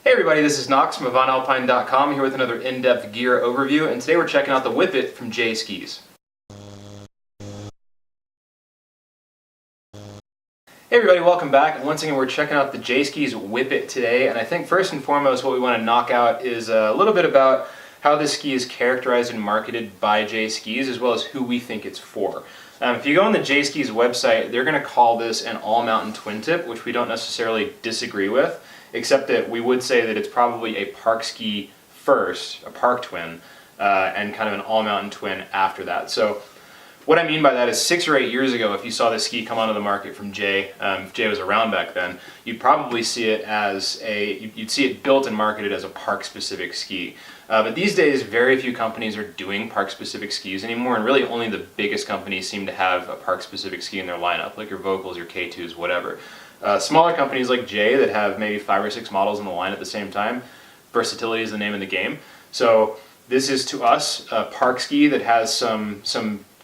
Hey everybody, this is Knox from AvantAlpine.com here with another in-depth gear overview, and today we're checking out the WhipIt from J Skis. Hey everybody, welcome back, and once again we're checking out the J Skis WhipIt today, and I think first and foremost what we want to knock out is a little bit about how this ski is characterized and marketed by J Skis, as well as who we think it's for. If you go on the J Skis website, they're going to call this an all-mountain twin tip, which we don't necessarily disagree with, except that we would say that it's probably a park ski first, a park twin, and kind of an all-mountain twin after that. So what I mean by that is 6 or 8 years ago, if you saw this ski come onto the market from J, if J was around back then, you'd probably see it as you'd see it built and marketed as a park-specific ski. But these days, very few companies are doing park-specific skis anymore, and really only the biggest companies seem to have a park-specific ski in their lineup, like your Vocals, your K2s, whatever. Smaller companies like J that have maybe 5 or 6 models in the line at the same time, versatility is the name of the game. So this is, to us, a park ski that has some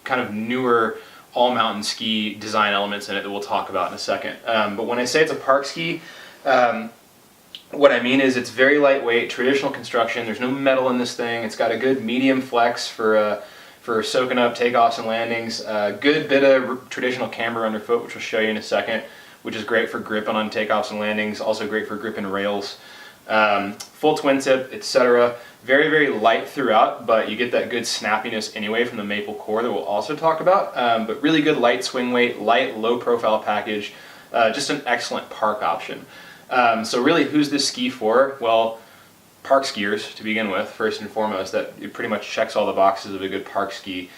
kind of newer all-mountain ski design elements in it that we'll talk about in a second. But when I say it's a park ski, what I mean is it's very lightweight, traditional construction. There's no metal in this thing. It's got a good medium flex for soaking up takeoffs and landings. Good bit of traditional camber underfoot, which we'll show you in a second, which is great for gripping on takeoffs and landings. Also great for gripping rails. Full twin tip, etc. Very, very light throughout, but you get that good snappiness anyway from the maple core that we'll also talk about. But really good light swing weight, light, low profile package. Just an excellent park option. So really, who's this ski for? Well, park skiers to begin with, first and foremost. That it pretty much checks all the boxes of a good park ski.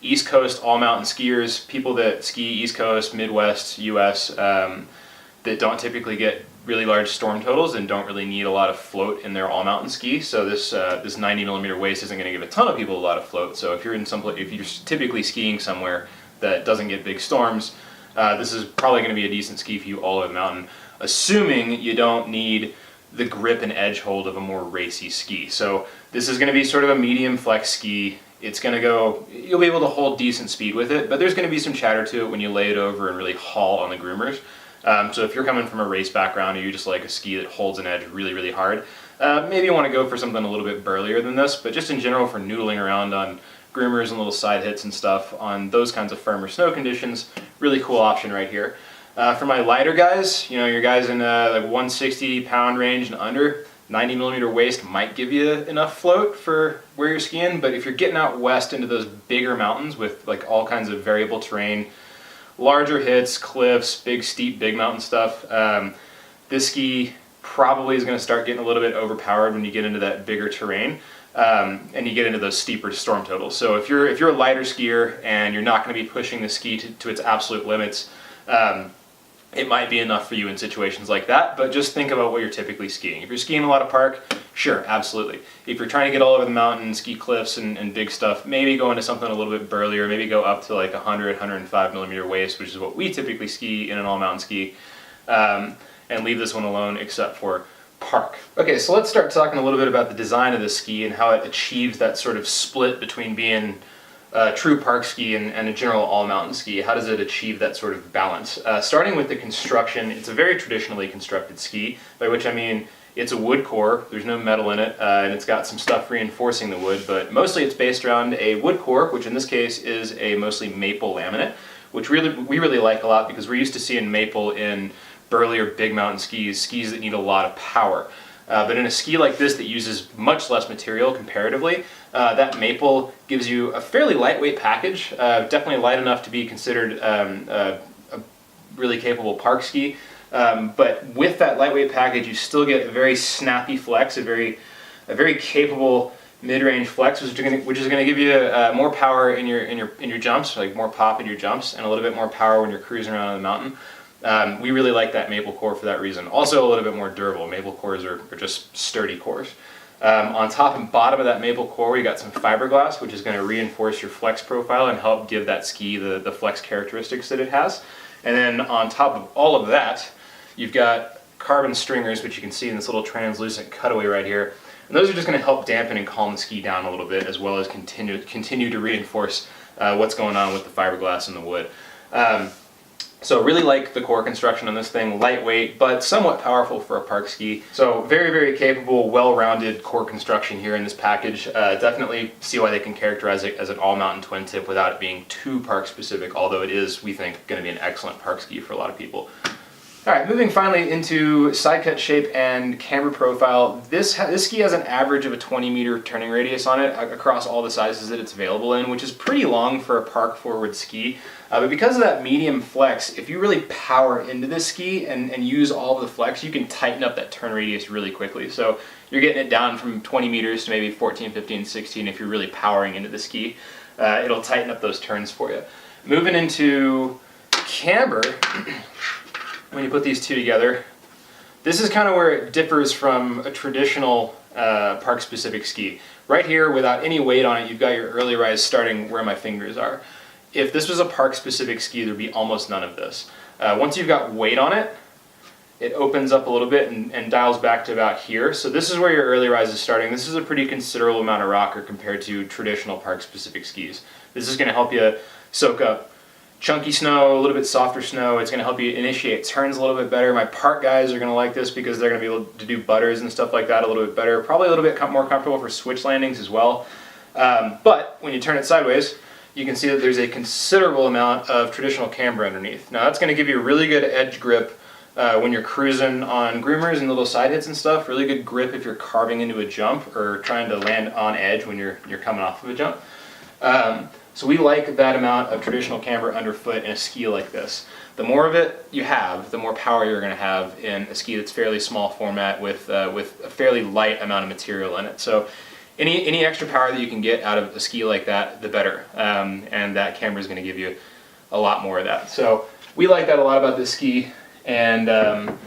East Coast all-mountain skiers, people that ski East Coast, Midwest, US, that don't typically get really large storm totals and don't really need a lot of float in their all-mountain ski. So this 90mm waist isn't going to give a ton of people a lot of float. So if you're typically skiing somewhere that doesn't get big storms, this is probably going to be a decent ski for you all over the mountain, assuming you don't need the grip and edge hold of a more racy ski. So this is going to be sort of a medium flex ski. It's going to go, you'll be able to hold decent speed with it, but there's going to be some chatter to it when you lay it over and really haul on the groomers. So if you're coming from a race background or you just like a ski that holds an edge really, really hard, maybe you want to go for something a little bit burlier than this, but just in general for noodling around on groomers and little side hits and stuff on those kinds of firmer snow conditions, really cool option right here. For my lighter guys, your guys in like 160 pound range and under, 90mm waist might give you enough float for where you're skiing, but if you're getting out west into those bigger mountains with like all kinds of variable terrain, larger hits, cliffs, big steep, big mountain stuff, this ski probably is going to start getting a little bit overpowered when you get into that bigger terrain, and you get into those steeper storm totals. So if you're a lighter skier and you're not going to be pushing the ski to its absolute limits, it might be enough for you in situations like that, but just think about what you're typically skiing. If you're skiing a lot of park, sure, absolutely. If you're trying to get all over the mountain, ski cliffs and big stuff, maybe go into something a little bit burlier, maybe go up to like 105mm waist, which is what we typically ski in an all-mountain ski, and leave this one alone except for park. Okay, so let's start talking a little bit about the design of the ski and how it achieves that sort of split between being a true park ski and a general all-mountain ski. How does it achieve that sort of balance? Starting with the construction, it's a very traditionally constructed ski, by which I mean it's a wood core, there's no metal in it, and it's got some stuff reinforcing the wood, but mostly it's based around a wood core, which in this case is a mostly maple laminate, which we really like a lot because we're used to seeing maple in burlier big mountain skis that need a lot of power. But in a ski like this that uses much less material comparatively, that maple gives you a fairly lightweight package, definitely light enough to be considered a really capable park ski. But with that lightweight package, you still get a very snappy flex, a very capable mid-range flex, which is going to give you more power in your jumps, like more pop in your jumps, and a little bit more power when you're cruising around on the mountain. We really like that maple core for that reason. Also a little bit more durable. Maple cores are just sturdy cores. On top and bottom of that maple core, we got some fiberglass, which is going to reinforce your flex profile and help give that ski the flex characteristics that it has. And then on top of all of that, you've got carbon stringers, which you can see in this little translucent cutaway right here. And those are just going to help dampen and calm the ski down a little bit, as well as continue to reinforce what's going on with the fiberglass and the wood. So really like the core construction on this thing, lightweight, but somewhat powerful for a park ski. So very, very capable, well-rounded core construction here in this package. Definitely see why they can characterize it as an all-mountain twin tip without it being too park specific, although it is, we think, going to be an excellent park ski for a lot of people. All right, moving finally into side cut shape and camber profile. This ski has an average of a 20-meter turning radius on it across all the sizes that it's available in, which is pretty long for a park forward ski. But because of that medium flex, if you really power into this ski and use all of the flex, you can tighten up that turn radius really quickly. So you're getting it down from 20 meters to maybe 14, 15, 16 if you're really powering into the ski. It'll tighten up those turns for you. Moving into camber, when you put these two together, this is kind of where it differs from a traditional park-specific ski. Right here, without any weight on it, you've got your early rise starting where my fingers are. If this was a park-specific ski, there'd be almost none of this. Once you've got weight on it, it opens up a little bit and dials back to about here. So this is where your early rise is starting. This is a pretty considerable amount of rocker compared to traditional park-specific skis. This is going to help you soak up chunky snow, a little bit softer snow. It's going to help you initiate turns a little bit better. My park guys are going to like this because they're going to be able to do butters and stuff like that a little bit better. Probably a little bit more comfortable for switch landings as well. But when you turn it sideways, you can see that there's a considerable amount of traditional camber underneath. Now that's going to give you a really good edge grip when you're cruising on groomers and little side hits and stuff. Really good grip if you're carving into a jump or trying to land on edge when you're coming off of a jump. So we like that amount of traditional camber underfoot in a ski like this. The more of it you have, the more power you're going to have in a ski that's fairly small format with a fairly light amount of material in it. So any extra power that you can get out of a ski like that, the better. And that camber is going to give you a lot more of that. So we like that a lot about this ski. And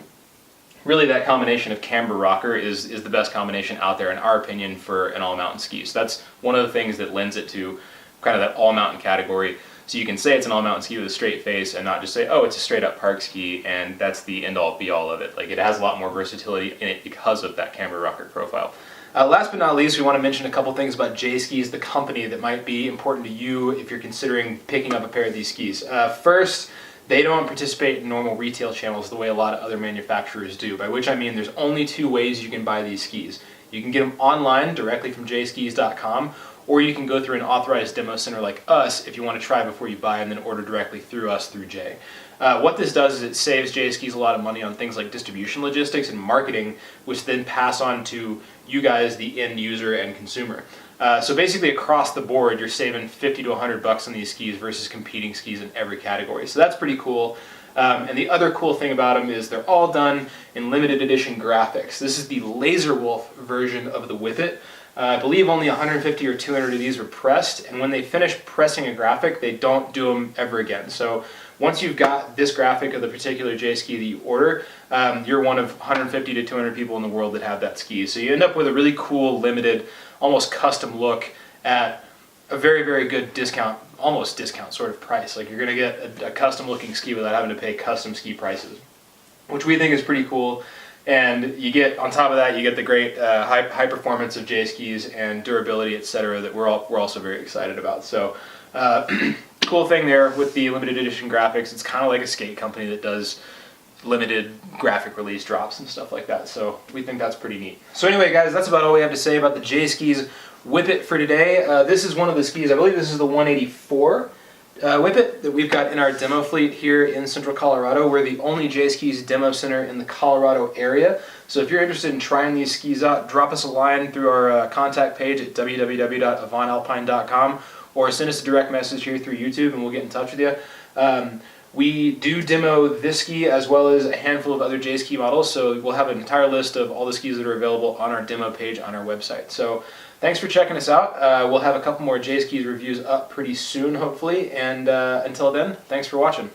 really that combination of camber rocker is the best combination out there in our opinion for an all-mountain ski. So that's one of the things that lends it to kind of that all-mountain category. So you can say it's an all-mountain ski with a straight face and not just say, oh, it's a straight-up park ski and that's the end-all be-all of it. Like, it has a lot more versatility in it because of that camber rocker profile. Last but not least, we want to mention a couple things about J Skis, the company, that might be important to you if you're considering picking up a pair of these skis. First, they don't participate in normal retail channels the way a lot of other manufacturers do, by which I mean there's only two ways you can buy these skis. You can get them online directly from jskis.com, or you can go through an authorized demo center like us if you want to try before you buy and then order directly through us through J. What this does is it saves J Skis a lot of money on things like distribution logistics and marketing, which then pass on to you guys, the end user and consumer. So basically across the board, you're saving 50 to 100 bucks on these skis versus competing skis in every category. So that's pretty cool. And the other cool thing about them is they're all done in limited edition graphics. This is the Laser Wolf version of the WhipIt. I believe only 150 or 200 of these were pressed, and when they finish pressing a graphic, they don't do them ever again. So once you've got this graphic of the particular J ski that you order, you're one of 150 to 200 people in the world that have that ski. So you end up with a really cool, limited, almost custom look at a very, very good discount, almost discount sort of price. Like, you're going to get a custom looking ski without having to pay custom ski prices, which we think is pretty cool. And you get, on top of that, you get the great high performance of J skis and durability, etc., that we're also very excited about. So cool thing there with the limited edition graphics. It's kind of like a skate company that does limited graphic release drops and stuff like that. So we think that's pretty neat. So anyway, guys, that's about all we have to say about the J Skis WhipIt for today. This is one of the skis, I believe this is the 184. WhipIt that we've got in our demo fleet here in Central Colorado. We're the only J Skis demo center in the Colorado area. So if you're interested in trying these skis out, drop us a line through our contact page at www.avantalpine.com or send us a direct message here through YouTube and we'll get in touch with you. We do demo this ski as well as a handful of other J ski models, so we'll have an entire list of all the skis that are available on our demo page on our website. So thanks for checking us out. We'll have a couple more J Skis reviews up pretty soon, hopefully, and until then, thanks for watching.